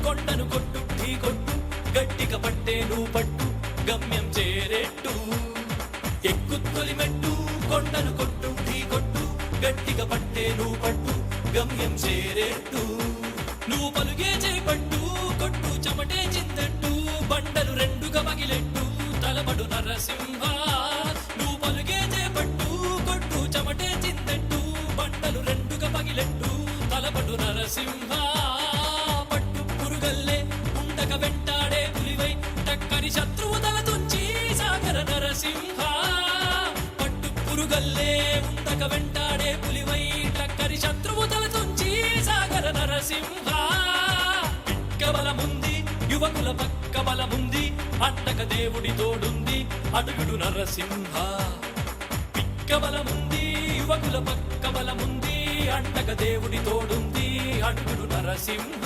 కొండను కొట్టు ఢీ కొట్టు గట్టిగా పట్టే నువ్వు పట్టు గమ్యం చేరేట్టు ఎక్కు తొలిమెట్టు కొండను కొట్టు ఢీ కొట్టు గట్టిగా పట్టే నువ్వు పట్టు గమ్యం చేరేట్టు నువ్వు పలుగే చేపట్టు కొట్టు చెమటే చిందట్టు బండలు రెండుగా పగిలెట్టు తలబడు నరసింహ నువ్వు పలుగే చేపట్టు కొట్టు చెమటే చిందట్టు బండలు రెండుగా పగిలెట్టు తలబడు నరసింహ పట్టు పురుగల్లే ఉండక వెంటాడే పులివై టక్కని శత్రువు తల తుంచి సాగర నరసింహ పట్టు పురుగల్లే ఉండక వెంటాడే పులివై టక్కని శత్రువు తల తుంచి సాగర నరసింహ బలముంది యువకుల పక్క బలముంది అండక దేవుడి తోడుంది అడుగుడు నరసింహ పిక్క బలముంది యువకుల పక్క బలముంది అండక దేవుడి తోడుంది అడుగుడు నరసింహ